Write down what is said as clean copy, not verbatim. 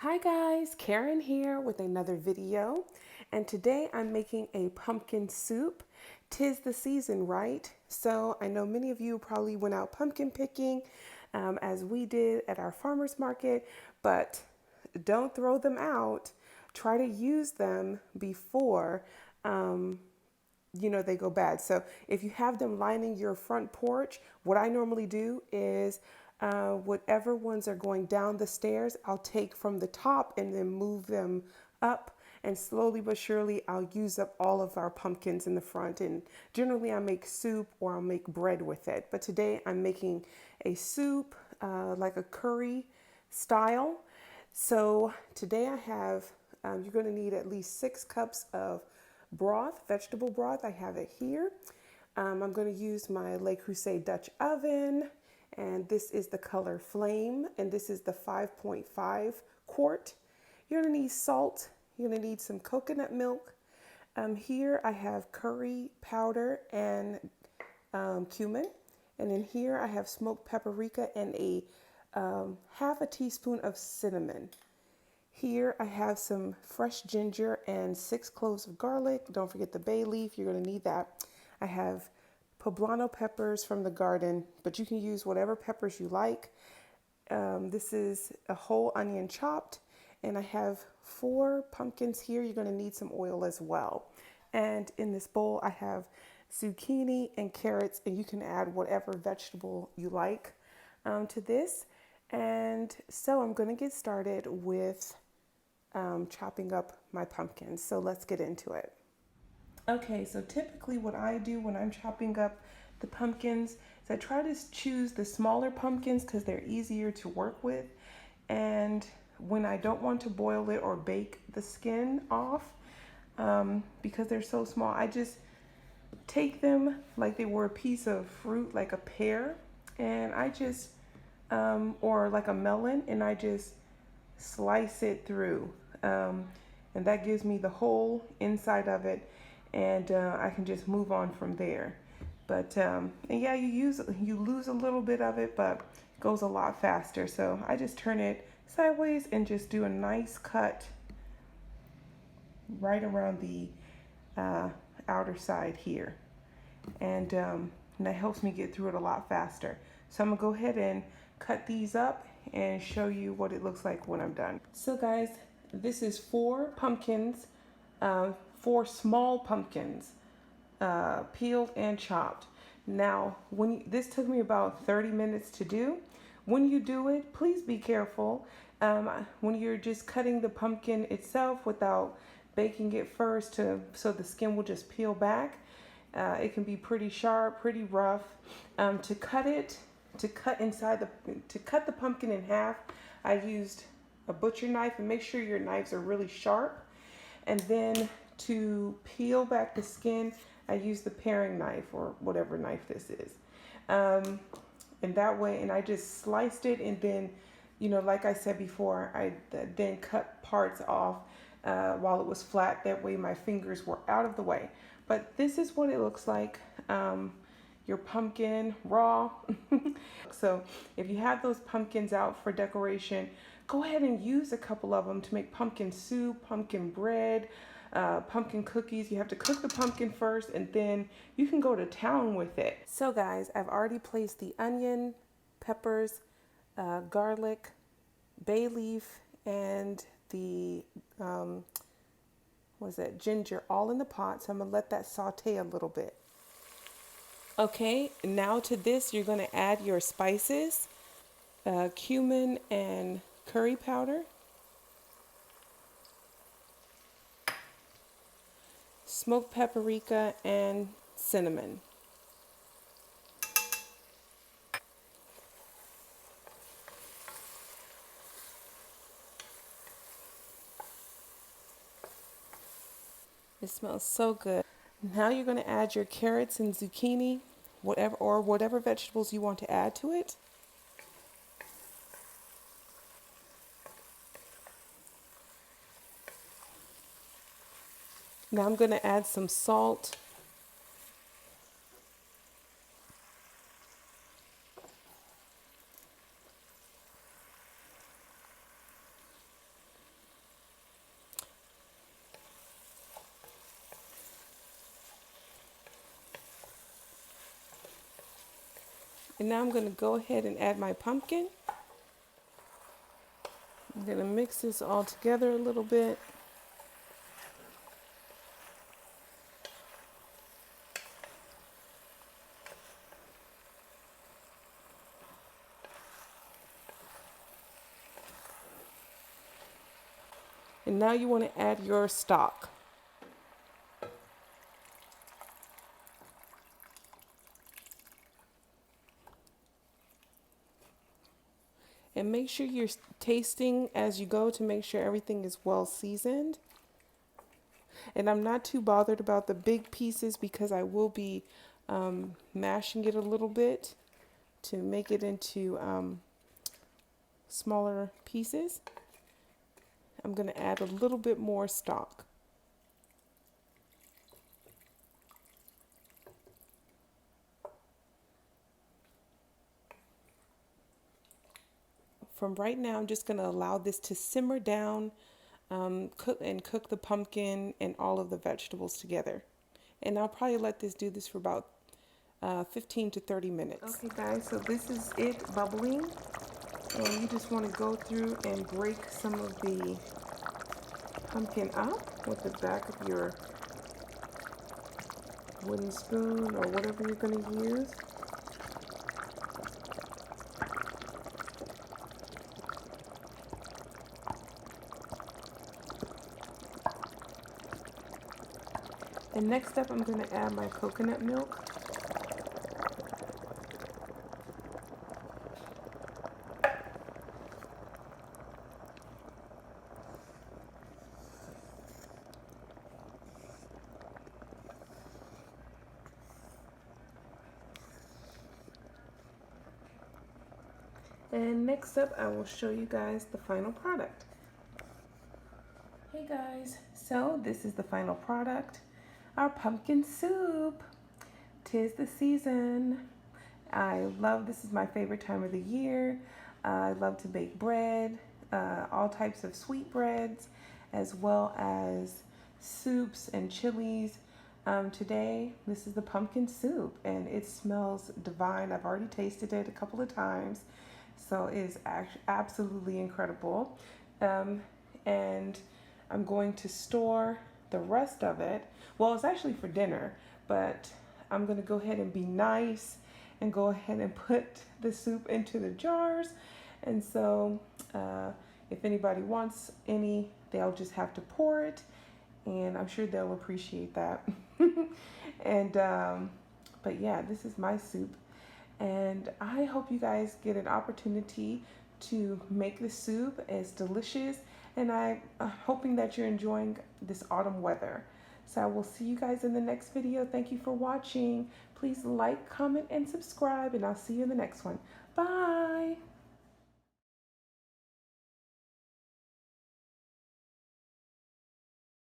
Hi guys, Karen here with another video, and today I'm making a pumpkin soup. 'Tis the season, right? So I know many of you probably went out pumpkin picking as we did at our farmer's market, but don't throw them out. Try to use them before they go bad. So if you have them lining your front porch, what I normally do is whatever ones are going down the stairs, I'll take from the top and then move them up. And slowly but surely, I'll use up all of our pumpkins in the front. And generally, I make soup or I'll make bread with it. But today, I'm making a soup, like a curry style. So today, I have, you're going to need at least 6 cups of broth, vegetable broth. I have it here. I'm going to use my Le Creuset Dutch oven, and this is the color Flame, and this is the 5.5 quart. You're going to need salt. You're going to need some coconut milk. Here I have curry powder and cumin, and in here I have smoked paprika and a half a teaspoon of cinnamon. Here I have some fresh ginger and 6 cloves of garlic. Don't forget the bay leaf, you're gonna need that. I have poblano peppers from the garden, but you can use whatever peppers you like. This is a whole onion chopped, and I have 4 pumpkins here. You're gonna need some oil as well. And in this bowl, I have zucchini and carrots, and you can add whatever vegetable you like to this. And so I'm gonna get started with chopping up my pumpkins. So let's get into it. Okay, so typically what I do when I'm chopping up the pumpkins is I try to choose the smaller pumpkins because they're easier to work with. And when I don't want to boil it or bake the skin off, because they're so small, I just take them like they were a piece of fruit, like a pear, and I just, or like a melon, and I just slice it through. And that gives me the whole inside of it, and I can just move on from there. But and yeah, you lose a little bit of it, but it goes a lot faster. So I just turn it sideways and just do a nice cut right around the outer side here, and that helps me get through it a lot faster. So I'm gonna go ahead and cut these up and show you what it looks like when I'm done. So guys, this is 4 pumpkins, 4 small pumpkins, peeled and chopped. Now, this took me about 30 minutes to do. When you do it, please be careful. When you're just cutting the pumpkin itself without baking it first so the skin will just peel back, it can be pretty sharp, pretty rough. To cut the pumpkin in half, I used a butcher knife, and make sure your knives are really sharp. And then to peel back the skin, I use the paring knife or whatever knife this is. And that way, and I just sliced it, and then, like I said before, I then cut parts off while it was flat. That way my fingers were out of the way. But this is what it looks like. Your pumpkin raw. So if you have those pumpkins out for decoration, go ahead and use a couple of them to make pumpkin soup, pumpkin bread, pumpkin cookies. You have to cook the pumpkin first, and then you can go to town with it. So guys, I've already placed the onion, peppers, garlic, bay leaf, and the ginger all in the pot. So I'm gonna let that saute a little bit. Okay, now to this, you're going to add your spices, cumin and curry powder, smoked paprika, and cinnamon. It smells so good. Now you're going to add your carrots and zucchini, whatever vegetables you want to add to it. Now I'm going to add some salt, And now I'm going to go ahead and add my pumpkin. I'm going to mix this all together a little bit. And now you want to add your stock. And make sure you're tasting as you go to make sure everything is well seasoned. And I'm not too bothered about the big pieces because I will be mashing it a little bit to make it into smaller pieces. I'm going to add a little bit more stock. From right now, I'm just going to allow this to simmer down, cook the pumpkin and all of the vegetables together. And I'll probably let this do this for about 15 to 30 minutes. Okay guys, so this is it bubbling. And you just want to go through and break some of the pumpkin up with the back of your wooden spoon or whatever you're going to use. And next up, I'm going to add my coconut milk. And next up, I will show you guys the final product. Hey guys, so this is the final product, our pumpkin soup. 'Tis the season. This is my favorite time of the year. I love to bake bread, all types of sweet breads, as well as soups and chilies. Today, this is the pumpkin soup, and it smells divine. I've already tasted it a couple of times, so it is absolutely incredible. And I'm going to store the rest of it. Well, it's actually for dinner, but I'm going to go ahead and be nice and go ahead and put the soup into the jars. And so if anybody wants any, they'll just have to pour it, and I'm sure they'll appreciate that. And but yeah, this is my soup, and I hope you guys get an opportunity to make the soup. It's delicious, and I'm hoping that you're enjoying this autumn weather. So I will see you guys in the next video. Thank you for watching. Please like, comment, and subscribe, and I'll see you in the next one. Bye.